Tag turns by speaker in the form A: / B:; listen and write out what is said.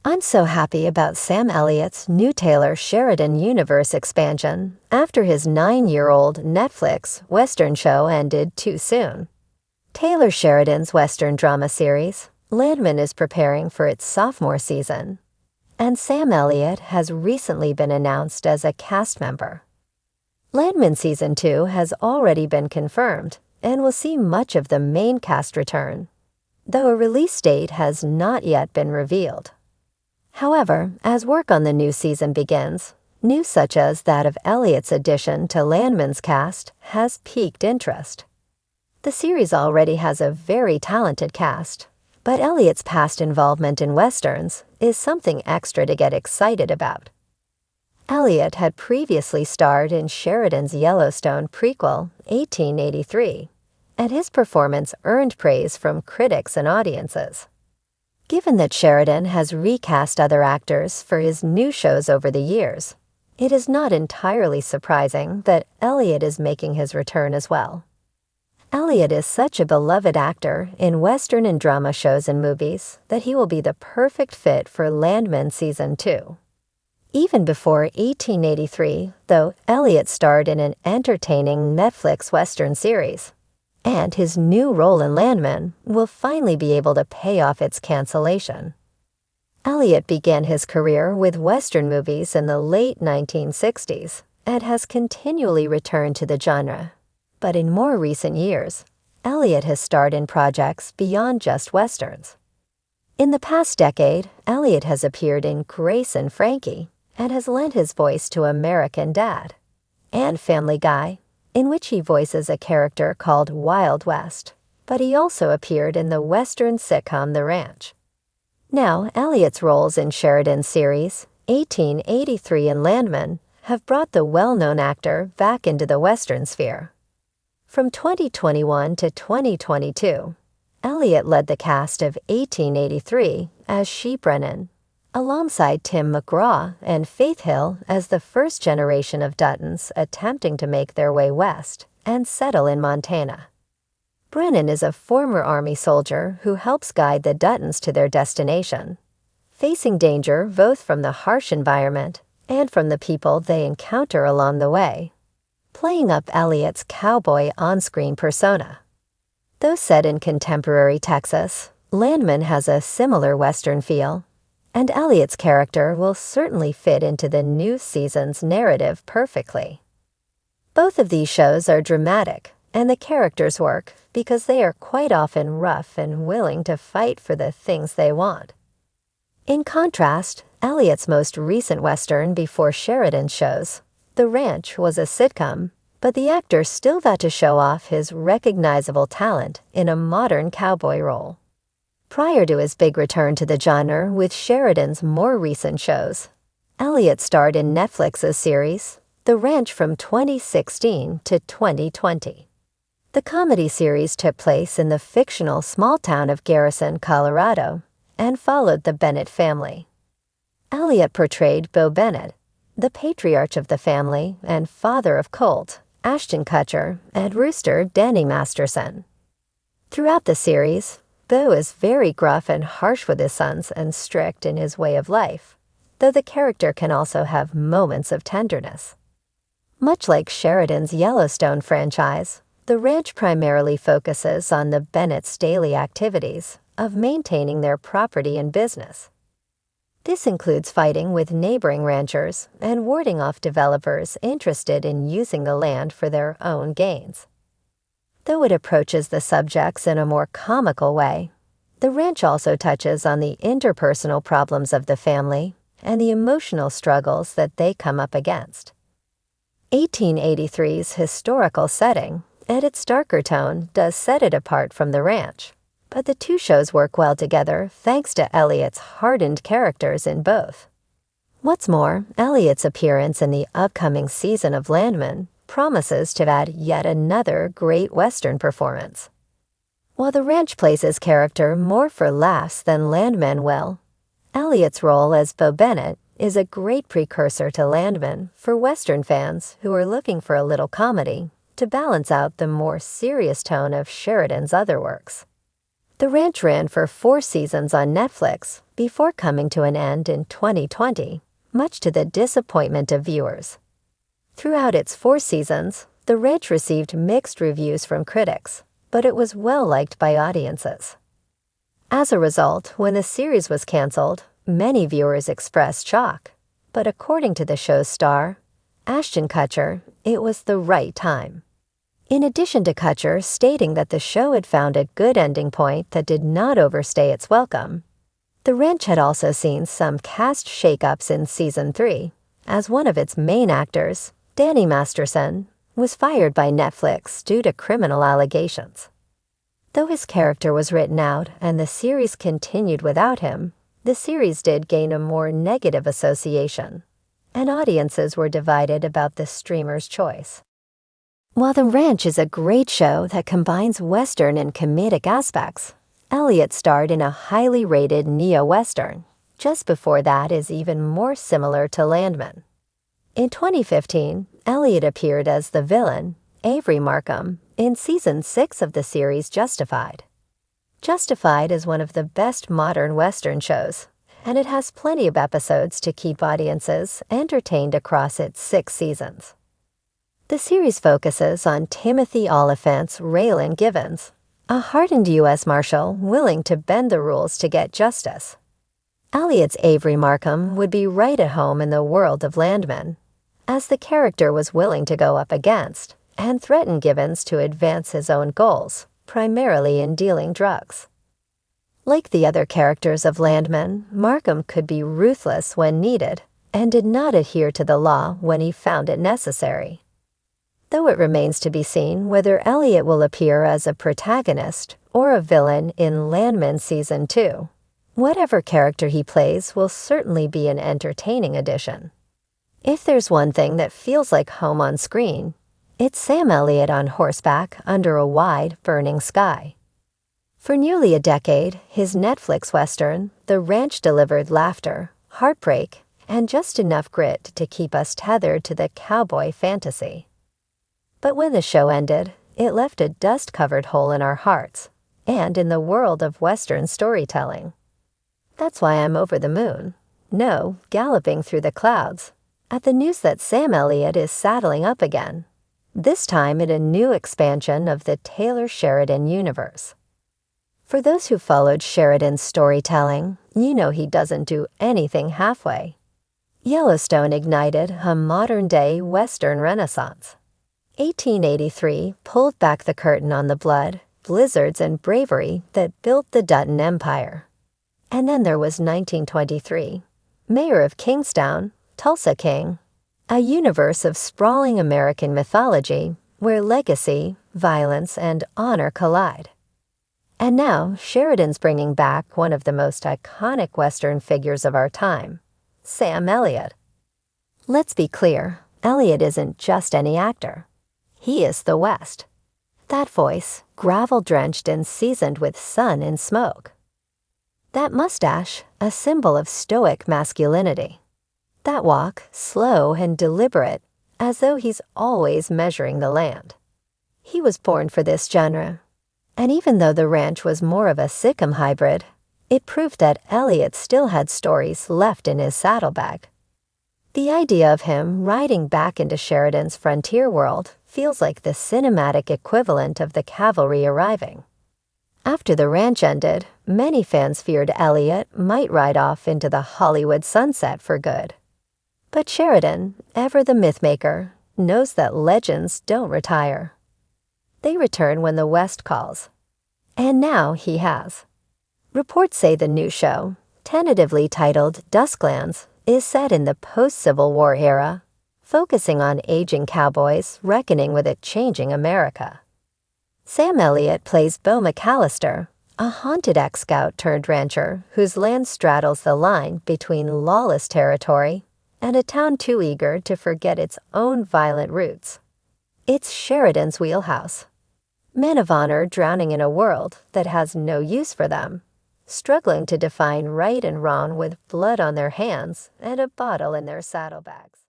A: I'm so happy about Sam Elliott's new Taylor Sheridan Universe expansion after his 9-year-old Netflix Western show ended too soon. Taylor Sheridan's Western drama series, Landman, is preparing for its sophomore season, and Sam Elliott has recently been announced as a cast member. Landman Season 2 has already been confirmed and will see much of the main cast return, though a release date has not yet been revealed. However, as work on the new season begins, news such as that of Elliott's addition to Landman's cast has piqued interest. The series already has a very talented cast, but Elliott's past involvement in westerns is something extra to get excited about. Elliott had previously starred in Sheridan's Yellowstone prequel, 1883, and his performance earned praise from critics and audiences. Given that Sheridan has recast other actors for his new shows over the years, it is not entirely surprising that Elliott is making his return as well. Elliott is such a beloved actor in Western and drama shows and movies that he will be the perfect fit for Landman Season 2. Even before 1883, though, Elliott starred in an entertaining Netflix Western series, and his new role in Landman will finally be able to pay off its cancellation. Elliott began his career with Western movies in the late 1960s and has continually returned to the genre. But in more recent years, Elliott has starred in projects beyond just Westerns. In the past decade, Elliott has appeared in Grace and Frankie and has lent his voice to American Dad and Family Guy, in which he voices a character called Wild West, but he also appeared in the Western sitcom The Ranch. Now, Elliott's roles in Sheridan's series, 1883 and Landman, have brought the well-known actor back into the Western sphere. From 2021 to 2022, Elliott led the cast of 1883 as Sheep Brennan, alongside Tim McGraw and Faith Hill as the first generation of Duttons attempting to make their way west and settle in Montana. Brennan is a former Army soldier who helps guide the Duttons to their destination, facing danger both from the harsh environment and from the people they encounter along the way, playing up Elliott's cowboy on-screen persona. Though set in contemporary Texas, Landman has a similar Western feel, and Elliott's character will certainly fit into the new season's narrative perfectly. Both of these shows are dramatic, and the characters work because they are quite often rough and willing to fight for the things they want. In contrast, Elliott's most recent Western before Sheridan's shows, The Ranch, was a sitcom, but the actor still got to show off his recognizable talent in a modern cowboy role. Prior to his big return to the genre with Sheridan's more recent shows, Elliott starred in Netflix's series, The Ranch, from 2016 to 2020. The comedy series took place in the fictional small town of Garrison, Colorado, and followed the Bennett family. Elliott portrayed Bo Bennett, the patriarch of the family and father of Colt, Ashton Kutcher, and Rooster, Danny Masterson. Throughout the series, Bo is very gruff and harsh with his sons and strict in his way of life, though the character can also have moments of tenderness. Much like Sheridan's Yellowstone franchise, The Ranch primarily focuses on the Bennett's daily activities of maintaining their property and business. This includes fighting with neighboring ranchers and warding off developers interested in using the land for their own gains. Though it approaches the subjects in a more comical way, The Ranch also touches on the interpersonal problems of the family and the emotional struggles that they come up against. 1883's historical setting and its darker tone does set it apart from The Ranch, but the two shows work well together thanks to Elliott's hardened characters in both. What's more, Elliott's appearance in the upcoming season of Landman promises to add yet another great Western performance. While The Ranch plays his character more for laughs than Landman will, Elliott's role as Bo Bennett is a great precursor to Landman for Western fans who are looking for a little comedy to balance out the more serious tone of Sheridan's other works. The ranch ran for 4 seasons on Netflix before coming to an end in 2020, much to the disappointment of viewers. Throughout its 4 seasons, the ranch received mixed reviews from critics, but it was well liked by audiences. As a result, when the series was canceled, many viewers expressed shock. But according to the show's star, Ashton Kutcher, it was the right time. In addition to Kutcher stating that the show had found a good ending point that did not overstay its welcome, the ranch had also seen some cast shakeups in Season 3, as one of its main actors, Danny Masterson, was fired by Netflix due to criminal allegations. Though his character was written out and the series continued without him, the series did gain a more negative association, and audiences were divided about the streamer's choice. While The Ranch is a great show that combines Western and comedic aspects, Elliott starred in a highly rated neo-Western. Just before that is even more similar to Landman. In 2015, Elliott appeared as the villain, Avery Markham, in Season 6 of the series Justified. Justified is one of the best modern Western shows, and it has plenty of episodes to keep audiences entertained across its 6 seasons. The series focuses on Timothy Oliphant's Raylan Givens, a hardened U.S. Marshal willing to bend the rules to get justice. Elliott's Avery Markham would be right at home in the world of Landman, as the character was willing to go up against and threaten Givens to advance his own goals, primarily in dealing drugs. Like the other characters of Landman, Markham could be ruthless when needed and did not adhere to the law when he found it necessary. Though it remains to be seen whether Elliott will appear as a protagonist or a villain in Landman Season 2. Whatever character he plays will certainly be an entertaining addition. If there's one thing that feels like home on screen, it's Sam Elliott on horseback under a wide, burning sky. For nearly a decade, his Netflix Western, The Ranch, delivered laughter, heartbreak, and just enough grit to keep us tethered to the cowboy fantasy. But when the show ended, it left a dust-covered hole in our hearts and in the world of Western storytelling. That's why I'm over the moon, no, galloping through the clouds, at the news that Sam Elliott is saddling up again, this time in a new expansion of the Taylor Sheridan universe. For those who followed Sheridan's storytelling, you know he doesn't do anything halfway. Yellowstone ignited a modern-day Western renaissance. 1883 pulled back the curtain on the blood, blizzards, and bravery that built the Dutton Empire. And then there was 1923, Mayor of Kingstown, Tulsa King, a universe of sprawling American mythology where legacy, violence, and honor collide. And now Sheridan's bringing back one of the most iconic Western figures of our time, Sam Elliott. Let's be clear, Elliott isn't just any actor. He is the West. That voice, gravel-drenched and seasoned with sun and smoke. That mustache, a symbol of stoic masculinity. That walk, slow and deliberate, as though he's always measuring the land. He was born for this genre. And even though The Ranch was more of a sitcom hybrid, it proved that Elliott still had stories left in his saddlebag. The idea of him riding back into Sheridan's frontier world feels like the cinematic equivalent of the cavalry arriving. After The Ranch ended, many fans feared Elliott might ride off into the Hollywood sunset for good. But Sheridan, ever the mythmaker, knows that legends don't retire. They return when the West calls. And now he has. Reports say the new show, tentatively titled Dusklands, is set in the post-Civil War era, focusing on aging cowboys reckoning with a changing America. Sam Elliott plays Bo McAllister, a haunted ex-scout turned rancher whose land straddles the line between lawless territory and a town too eager to forget its own violent roots. It's Sheridan's wheelhouse. Men of honor drowning in a world that has no use for them, struggling to define right and wrong with blood on their hands and a bottle in their saddlebags.